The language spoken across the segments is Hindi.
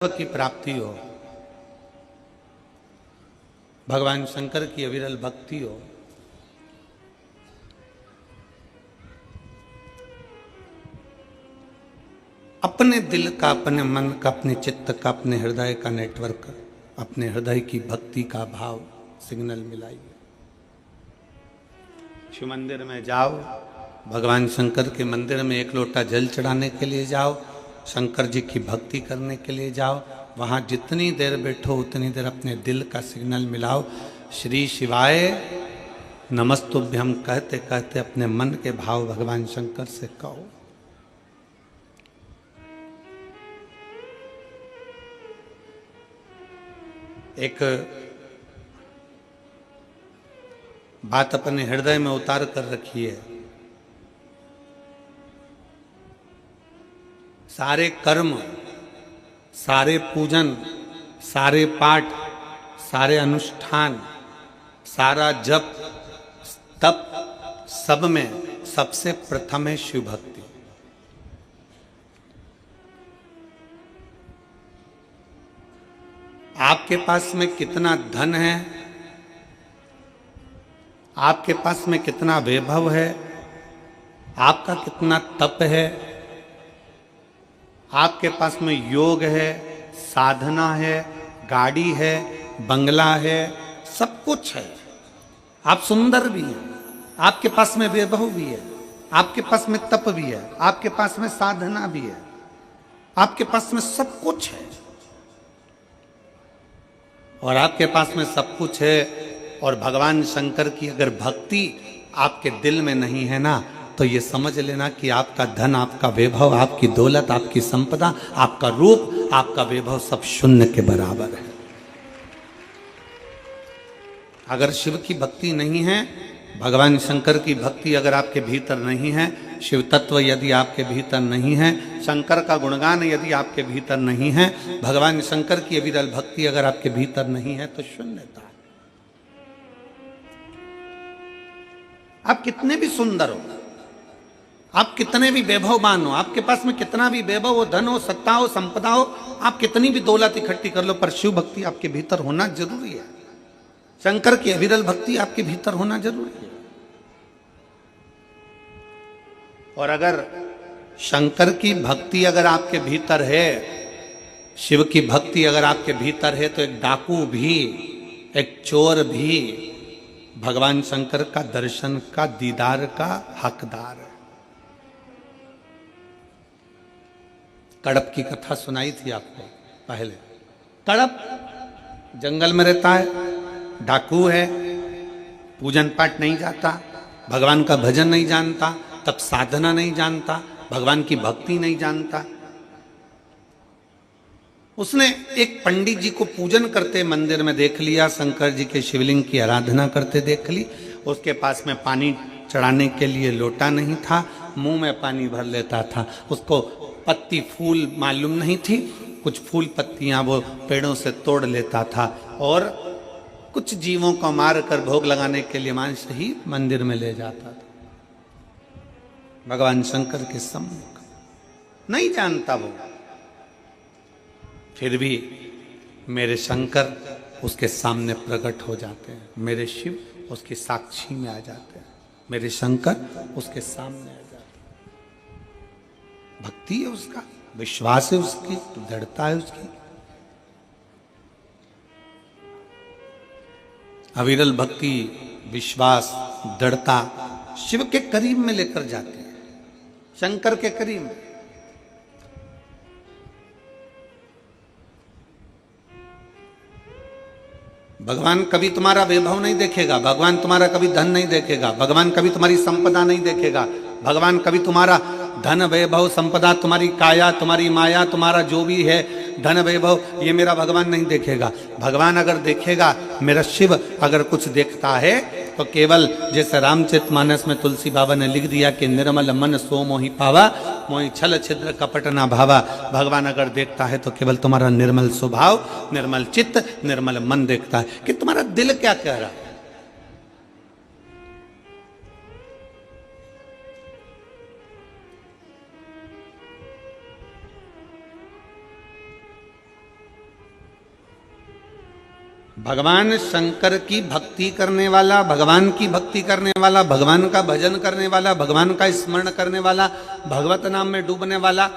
की प्राप्ति हो, भगवान शंकर की अविरल भक्ति हो, अपने दिल का, अपने मन का, अपने चित्त का, अपने हृदय का नेटवर्क, अपने हृदय की भक्ति का भाव सिग्नल मिलाइए। शिव मंदिर में जाओ, भगवान शंकर के मंदिर में एक लोटा जल चढ़ाने के लिए जाओ, शंकर जी की भक्ति करने के लिए जाओ। वहाँ जितनी देर बैठो उतनी देर अपने दिल का सिग्नल मिलाओ। श्री शिवाय नमस्तुभ्यम कहते कहते अपने मन के भाव भगवान शंकर से कहो। एक बात अपने हृदय में उतार कर रखी है। सारे कर्म, सारे पूजन, सारे पाठ, सारे अनुष्ठान, सारा जप तप, सब में सबसे प्रथम है शिव भक्ति। आपके पास में कितना धन है, आपके पास में कितना वैभव है, आपका कितना तप है, आपके पास में योग है, साधना है, गाड़ी है, बंगला है, सब कुछ है, आप सुंदर भी हैं, आपके पास में वैभव भी है, आपके पास में तप भी है, आपके पास में साधना भी है, आपके पास में सब कुछ है, और आपके पास में सब कुछ है और भगवान शंकर की अगर भक्ति आपके दिल में नहीं है ना, तो ये समझ लेना कि आपका धन, आपका वैभव, आपकी दौलत, आपकी संपदा, आपका रूप, आपका वैभव सब शून्य के बराबर है। अगर शिव की भक्ति नहीं है, भगवान शंकर की भक्ति अगर आपके भीतर नहीं है, शिव तत्व यदि आपके भीतर नहीं है, शंकर का गुणगान यदि आपके भीतर नहीं है, भगवान शंकर की अविरल भक्ति अगर आपके भीतर नहीं है, तो शून्यता। आप कितने भी सुंदर हो, आप कितने भी वैभववान हो, आपके पास में कितना भी वैभव हो, धन हो, सत्ता हो, संपदा हो, आप कितनी भी दौलत इकट्ठी कर लो, पर शिव भक्ति आपके भीतर होना जरूरी है। शंकर की अविरल भक्ति आपके भीतर होना जरूरी है। और अगर शंकर की भक्ति अगर आपके भीतर है, शिव की भक्ति अगर आपके भीतर है, तो एक डाकू भी, एक चोर भी भगवान शंकर का दर्शन का, दीदार का हकदार है। कड़प की कथा सुनाई थी आपको पहले। कड़प जंगल में रहता है, डाकू है, पूजन पाठ नहीं जाता, भगवान का भजन नहीं जानता, तब साधना नहीं जानता, भगवान की भक्ति नहीं जानता। उसने एक पंडित जी को पूजन करते मंदिर में देख लिया, शंकर जी के शिवलिंग की आराधना करते देख ली। उसके पास में पानी चढ़ाने के लिए लोटा नहीं था, मुंह में पानी भर लेता था। उसको पत्ती फूल मालूम नहीं थी, कुछ फूल पत्तियां वो पेड़ों से तोड़ लेता था और कुछ जीवों को मार कर भोग लगाने के लिए मांस ही मंदिर में ले जाता था। भगवान शंकर के सम्मुख नहीं जानता वो, फिर भी मेरे शंकर उसके सामने प्रकट हो जाते हैं, मेरे शिव उसकी साक्षी में आ जाते हैं, मेरे शंकर उसके सामने आ जाते हैं। भक्ति है उसका, विश्वास है उसकी, दृढ़ता है उसकी। अविरल भक्ति, विश्वास, दृढ़ता शिव के करीब में लेकर जाते हैं, शंकर के करीब में। भगवान कभी तुम्हारा वैभव नहीं देखेगा, भगवान तुम्हारा कभी धन नहीं देखेगा, भगवान कभी तुम्हारी संपदा नहीं देखेगा, भगवान कभी तुम्हारा धन वैभव संपदा, तुम्हारी काया, तुम्हारी माया, तुम्हारा जो भी है धन वैभव, ये मेरा भगवान नहीं देखेगा। भगवान अगर देखेगा, मेरा शिव अगर कुछ देखता है, तो केवल जैसे रामचरितमानस में तुलसी बाबा ने लिख दिया कि निर्मल मन सो मोहि पावा, मोहि छल छिद्र कपट ना भावा। भगवान अगर देखता है तो केवल तुम्हारा निर्मल स्वभाव, निर्मल चित्त, निर्मल मन देखता है कि तुम्हारा दिल क्या कह रहा है। भगवान शंकर की भक्ति करने वाला, भगवान की भक्ति करने वाला, भगवान का भजन करने वाला, भगवान का स्मरण करने वाला, भगवत नाम में डूबने वाला,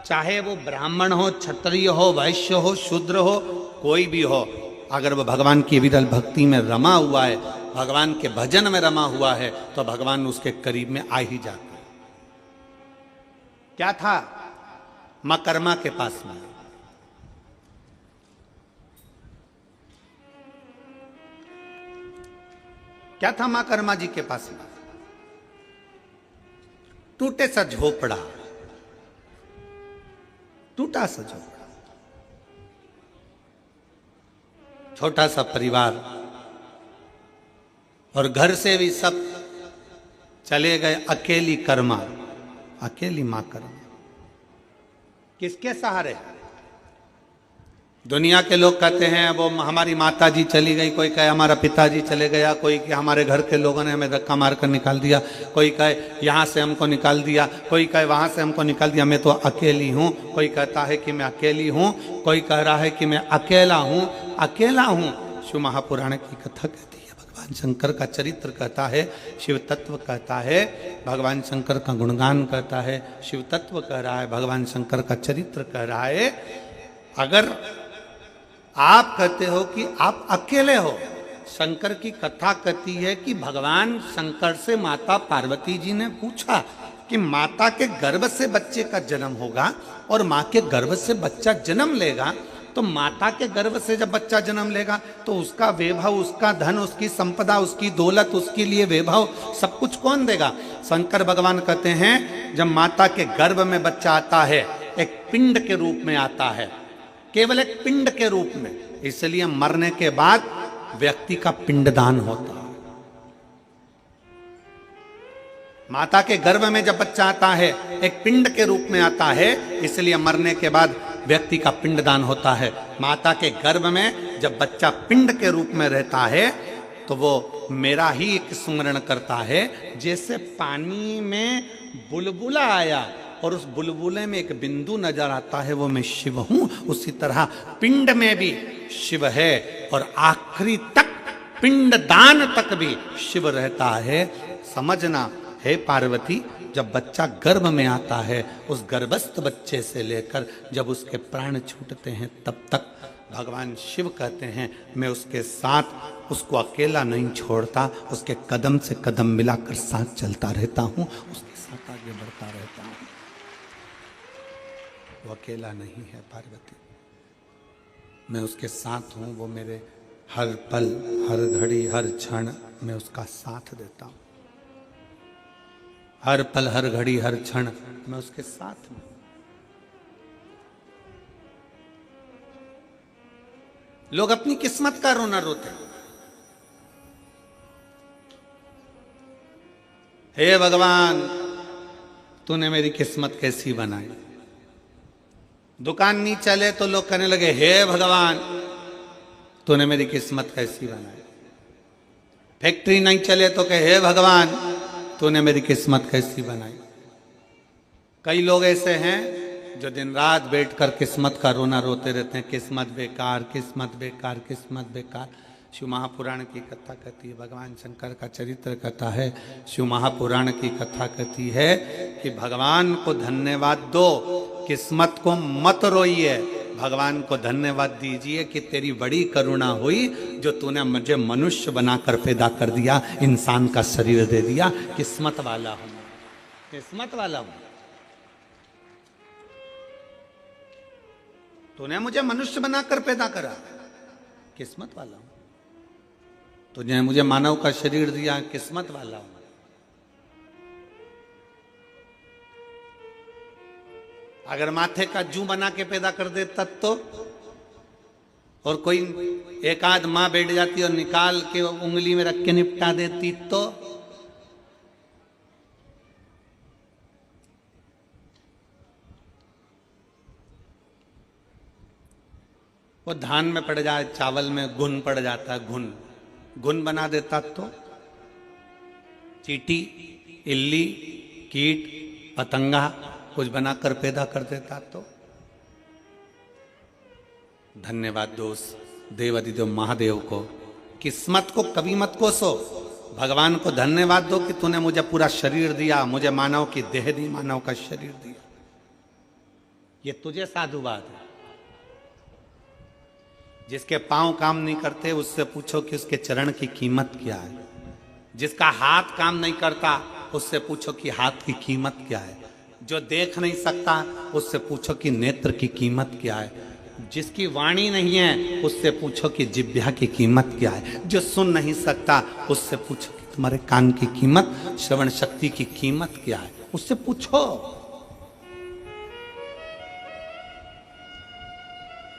चाहे वो ब्राह्मण हो, क्षत्रिय हो, वैश्य हो, शूद्र हो, कोई भी हो, अगर वो भगवान की विरल भक्ति में रमा हुआ है, भगवान के भजन में रमा हुआ है, तो भगवान उसके करीब में आ ही जाते हैं। क्या था मां कर्मा के पास में? क्या था मां कर्मा जी के पास में? टूटे सा झोपड़ा, टूटा सा झोपड़ा, छोटा सा परिवार, और घर से भी सब चले गए। अकेली कर्मा, अकेली मां कर्मा। किसके सहारे? दुनिया के लोग कहते हैं वो हमारी माता जी चली गई, कोई कहे हमारा पिताजी चले गया, कोई कि हमारे घर के लोगों ने हमें धक्का मार कर निकाल दिया, कोई कहे यहाँ से हमको निकाल दिया, कोई कहे वहाँ से हमको निकाल दिया, मैं तो अकेली हूँ। कोई कहता है कि मैं अकेली हूँ, कोई कह रहा है कि मैं अकेला हूँ, अकेला हूँ। शिव महापुराण की कथा कहती है, भगवान शंकर का चरित्र कहता है, शिव तत्व कहता है, भगवान शंकर का गुणगान कहता है, शिव तत्व कह रहा है, भगवान शंकर का चरित्र कह रहा है। अगर आप कहते हो कि आप अकेले हो, शंकर की कथा कहती है कि भगवान शंकर से माता पार्वती जी ने पूछा कि माता के गर्भ से बच्चे का जन्म होगा और माँ के गर्भ से बच्चा जन्म लेगा, तो माता के गर्भ से जब बच्चा जन्म लेगा तो उसका वैभव, उसका धन, उसकी संपदा, उसकी दौलत, उसके लिए वैभव सब कुछ कौन देगा? शंकर भगवान कहते हैं जब माता के गर्भ में बच्चा आता है, एक पिंड के रूप में आता है, केवल एक पिंड के रूप में, इसलिए मरने के बाद व्यक्ति का पिंडदान होता है। माता के गर्भ में जब बच्चा आता है एक पिंड के रूप में आता है, इसलिए मरने के बाद व्यक्ति का पिंडदान होता है। माता के गर्भ में जब बच्चा पिंड के रूप में रहता है तो वो मेरा ही एक स्मरण करता है। जैसे पानी में बुलबुला आया और उस बुलबुले में एक बिंदु नजर आता है, वो मैं शिव हूं, उसी तरह पिंड में भी शिव है और आखिरी तक पिंडदान तक भी शिव रहता है। समझना है पार्वती, जब बच्चा गर्भ में आता है, उस गर्भस्थ बच्चे से लेकर जब उसके प्राण छूटते हैं तब तक भगवान शिव कहते हैं मैं उसके साथ, उसको अकेला नहीं छोड़ता, उसके कदम से कदम मिलाकर साथ चलता रहता हूं, उसके साथ आगे बढ़ता रहता हूं। वो अकेला नहीं है पार्वती, मैं उसके साथ हूं। वो मेरे हर पल, हर घड़ी, हर क्षण मैं उसका साथ देता हूं। हर पल, हर घड़ी, हर क्षण मैं उसके साथ हूं। लोग अपनी किस्मत का रोना रोते हैं। हे भगवान, तूने मेरी किस्मत कैसी बनाई। दुकान नहीं चले तो लोग कहने लगे हे भगवान, तूने मेरी किस्मत कैसी बनाई। फैक्ट्री नहीं चले तो कहे हे भगवान, तूने मेरी किस्मत कैसी बनाई। कई लोग ऐसे हैं जो दिन रात बैठकर किस्मत का रोना रोते रहते हैं, किस्मत बेकार, किस्मत बेकार, किस्मत बेकार। शिव महापुराण की कथा कहती है, भगवान शंकर का चरित्र कहता है, शिव महापुराण की कथा कहती है कि भगवान को धन्यवाद दो, किस्मत को मत रोइए। भगवान को धन्यवाद दीजिए कि तेरी बड़ी करुणा हुई जो तूने मुझे मनुष्य बनाकर पैदा कर दिया, इंसान का शरीर दे दिया। किस्मत वाला हूं, किस्मत वाला हूं। तूने मुझे मनुष्य बनाकर पैदा करा, किस्मत वाला हूं। तुझे मुझे मानव का शरीर दिया, किस्मत वाला हूं। अगर माथे का जू बना के पैदा कर दे तब तो, और कोई एक आध मां बैठ जाती और निकाल के उंगली में रख के निपटा देती तो। वो धान में पड़ जाए, चावल में घुन पड़ जाता है, घुन घुन बना देता तो। चींटी, इल्ली, कीट, पतंगा कुछ बनाकर पैदा कर देता तो। धन्यवाद दोस्त, देवादिदेव महादेव को। किस्मत को कभी मत कोसो, भगवान को धन्यवाद दो कि तूने मुझे पूरा शरीर दिया, मुझे मानव की देह दी, मानव का शरीर दिया। ये तुझे साधुवाद है। जिसके पांव काम नहीं करते उससे पूछो कि उसके चरण की कीमत क्या है। जिसका हाथ काम नहीं करता उससे पूछो कि हाथ की कीमत क्या है। जो देख नहीं सकता उससे पूछो कि नेत्र की कीमत क्या है। जिसकी वाणी नहीं है उससे पूछो कि जिह्वा की कीमत क्या है। जो सुन नहीं सकता उससे पूछो कि तुम्हारे कान की कीमत, श्रवण शक्ति की कीमत क्या है, उससे पूछो।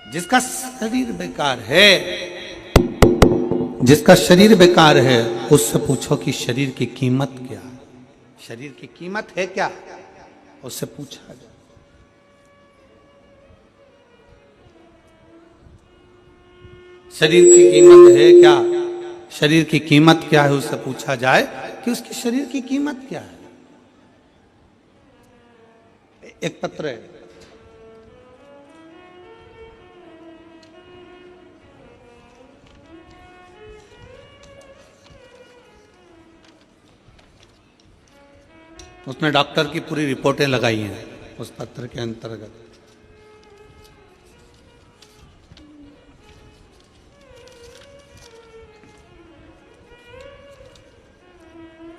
जिसका शरीर बेकार है, जिसका शरीर बेकार है उससे पूछो कि शरीर की कीमत क्या है। शरीर की कीमत है क्या, उससे पूछा जाए। शरीर की कीमत है क्या, शरीर की कीमत क्या है, उससे पूछा जाए कि उसके शरीर की कीमत क्या है। एक पत्र है, उसने डॉक्टर की पूरी रिपोर्टें लगाई हैं उस पत्र के अंतर्गत।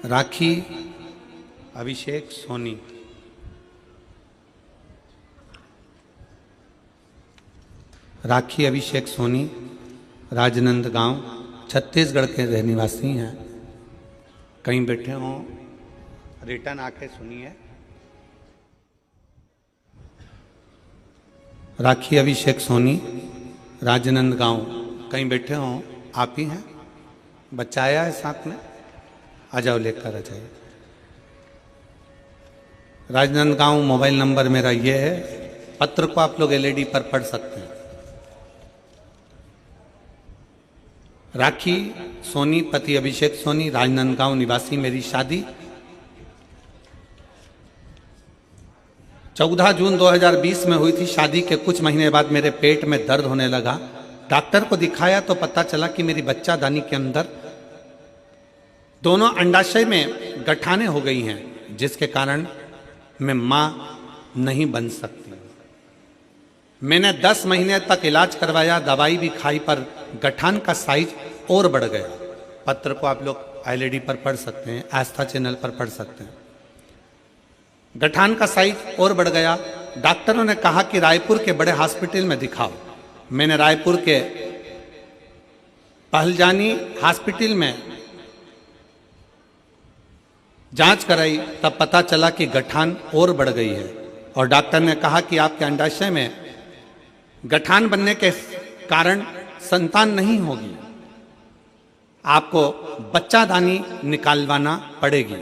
राखी अभिषेक सोनी, राखी अभिषेक सोनी राजनांदगांव छत्तीसगढ़ के रहनिवासी हैं। कहीं बैठे हों रिटर्न आके सुनिए। राखी अभिषेक सोनी राजनांदगांव, कहीं बैठे हों, आप ही हैं? बच्चा आया है साथ में, आ जाओ लेकर आ जाइए। राजनांदगांव मोबाइल नंबर मेरा ये है। पत्र को आप लोग एलईडी पर पढ़ सकते हैं। राखी सोनी पति अभिषेक सोनी राजनांदगांव निवासी, मेरी शादी 14 जून 2020 में हुई थी। शादी के कुछ महीने बाद मेरे पेट में दर्द होने लगा। डॉक्टर को दिखाया तो पता चला कि मेरी बच्चादानी के अंदर दोनों अंडाशय में गठाने हो गई हैं, जिसके कारण मैं मां नहीं बन सकती। मैंने 10 महीने तक इलाज करवाया, दवाई भी खाई, पर गठान का साइज और बढ़ गया। पत्र को आप लोग एलईडी पर पढ़ सकते हैं, आस्था चैनल पर पढ़ सकते हैं। गठान का साइज और बढ़ गया। डॉक्टरों ने कहा कि रायपुर के बड़े हॉस्पिटल में दिखाओ। मैंने रायपुर के पहलजानी हॉस्पिटल में जांच कराई, तब पता चला कि गठान और बढ़ गई है। और डॉक्टर ने कहा कि आपके अंडाशय में गठान बनने के कारण संतान नहीं होगी, आपको बच्चादानी निकालवाना पड़ेगी,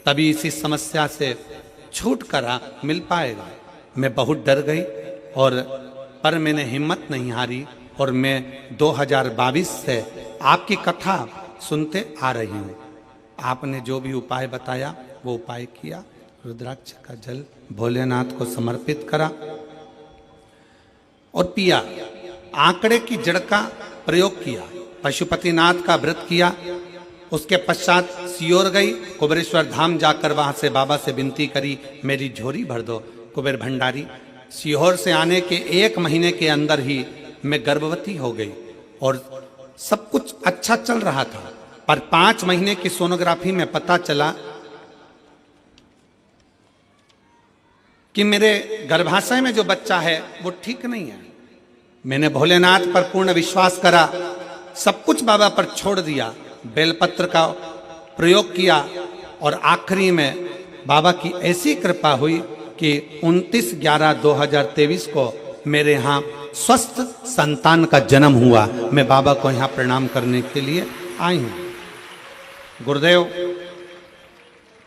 तभी इसी समस्या से छुटकारा मिल पाएगा। मैं बहुत डर गई पर मैंने हिम्मत नहीं हारी और मैं 2022 से आपकी कथा सुनते आ रही हूँ। आपने जो भी उपाय बताया वो उपाय किया। रुद्राक्ष का जल भोलेनाथ को समर्पित करा और पिया। आंकड़े की जड़ का प्रयोग किया। पशुपतिनाथ का व्रत किया। उसके पश्चात सियोर गई, कुबेरेश्वर धाम जाकर वहां से बाबा से विनती करी, मेरी झोली भर दो। कुबेर भंडारी। सीहोर से आने के 1 महीने के अंदर ही मैं गर्भवती हो गई और सब कुछ अच्छा चल रहा था, पर 5 महीने की सोनोग्राफी में पता चला कि मेरे गर्भाशय में जो बच्चा है वो ठीक नहीं है। मैंने भोलेनाथ पर पूर्ण विश्वास करा, सब कुछ बाबा पर छोड़ दिया, बेलपत्र का प्रयोग किया और आखिरी में बाबा की ऐसी कृपा हुई कि 29/11/2023 को मेरे यहाँ स्वस्थ संतान का जन्म हुआ। मैं बाबा को यहाँ प्रणाम करने के लिए आई हूँ। गुरुदेव,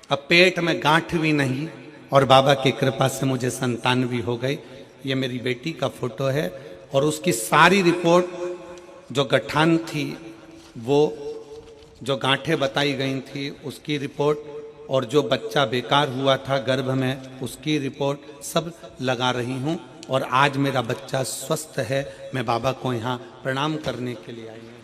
अब पेट में गांठ भी नहीं और बाबा की कृपा से मुझे संतान भी हो गई। ये मेरी बेटी का फोटो है और उसकी सारी रिपोर्ट जो गठान थी, वो जो गांठें बताई गई थी उसकी रिपोर्ट, और जो बच्चा बेकार हुआ था गर्भ में उसकी रिपोर्ट सब लगा रही हूँ। और आज मेरा बच्चा स्वस्थ है। मैं बाबा को यहाँ प्रणाम करने के लिए आई हूँ।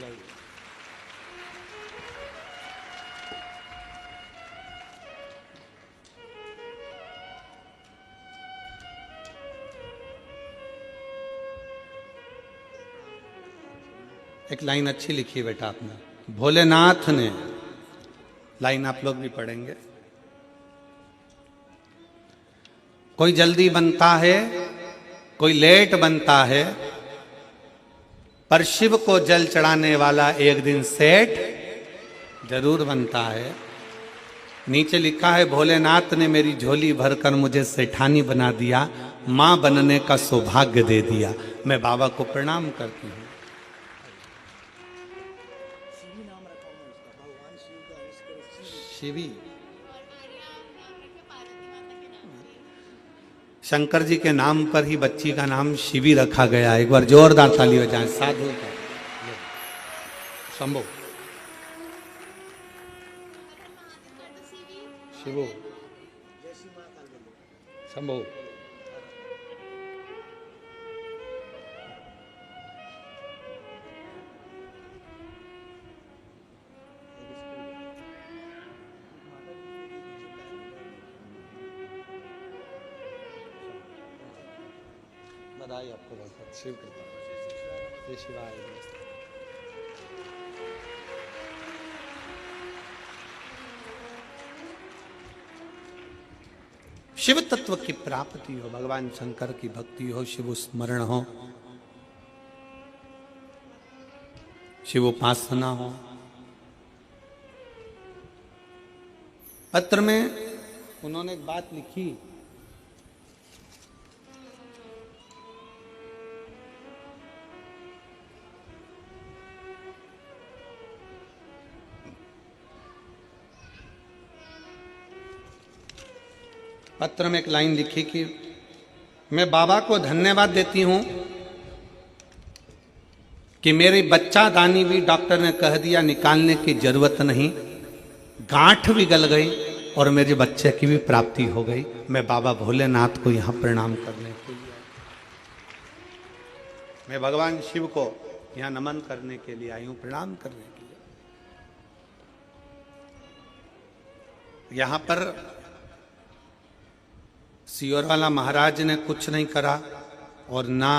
एक लाइन अच्छी लिखी है बेटा आपने, भोलेनाथ ने, लाइन आप लोग भी पढ़ेंगे। कोई जल्दी बनता है, कोई लेट बनता है, पर शिव को जल चढ़ाने वाला एक दिन सेठ जरूर बनता है। नीचे लिखा है, भोलेनाथ ने मेरी झोली भरकर मुझे सेठानी बना दिया, मां बनने का सौभाग्य दे दिया। मैं बाबा को प्रणाम करती हूँ। शिवी, शंकर जी के नाम पर ही बच्ची का नाम शिवी रखा गया। एक बार जोरदार ताली बजाएं। साधु का शंभो, शिवो, शंभो। बधाई आपको बहुत बहुत। शिव कृपा, जय शिवाय। शिव तत्व की प्राप्ति हो, भगवान शंकर की भक्ति हो, शिव स्मरण हो, शिव उपासना हो। पत्र में उन्होंने एक बात लिखी, पत्र में एक लाइन लिखी कि मैं बाबा को धन्यवाद देती हूं कि मेरी बच्चा दानी भी डॉक्टर ने कह दिया निकालने की जरूरत नहीं, गांठ भी गल गई और मेरे बच्चे की भी प्राप्ति हो गई। मैं बाबा भोलेनाथ को यहां प्रणाम करने के लिए, मैं भगवान शिव को यहां नमन करने के लिए आई हूं, प्रणाम करने के लिए। यहां पर सियोरवाला महाराज ने कुछ नहीं करा और ना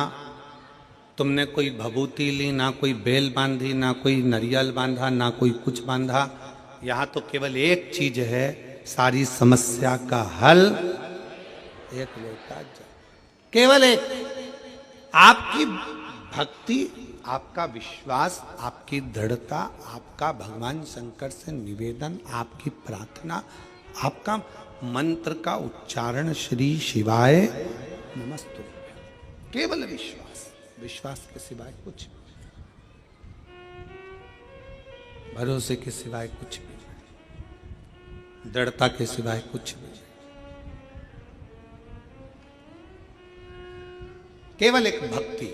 तुमने कोई भभूति ली, ना कोई बेल बांधी, ना कोई नरियल बांधा, ना कोई कुछ बांधा। यहाँ तो केवल एक चीज है, सारी समस्या का हल एक लोटा जल, केवल एक। आपकी भक्ति, आपका विश्वास, आपकी दृढ़ता, आपका भगवान शंकर से निवेदन, आपकी प्रार्थना, आपका मंत्र का उच्चारण, श्री शिवाय नमस्तु, केवल विश्वास, विश्वास के सिवाय कुछ, भरोसे के सिवाय कुछ भी नहीं, दृढ़ता के सिवाय कुछ भी नहीं। केवल एक भक्ति,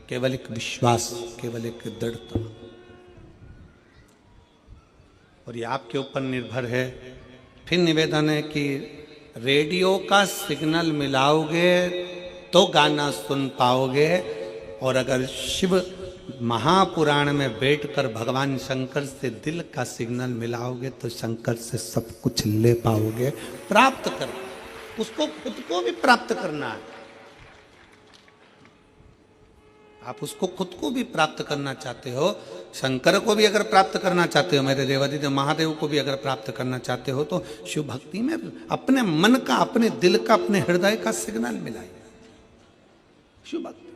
केवल एक विश्वास, केवल एक दृढ़ता। और ये आपके ऊपर निर्भर है। फिर निवेदन है कि रेडियो का सिग्नल मिलाओगे तो गाना सुन पाओगे, और अगर शिव महापुराण में बैठकर भगवान शंकर से दिल का सिग्नल मिलाओगे तो शंकर से सब कुछ ले पाओगे, प्राप्त कर, उसको खुद को भी प्राप्त करना है। आप उसको खुद को भी प्राप्त करना चाहते हो, शंकर को भी अगर प्राप्त करना चाहते हो, मेरे देवादिदेव महादेव को भी अगर प्राप्त करना चाहते हो, तो शिव भक्ति में अपने मन का, अपने दिल का, अपने हृदय का सिग्नल मिलाइए। शिव भक्ति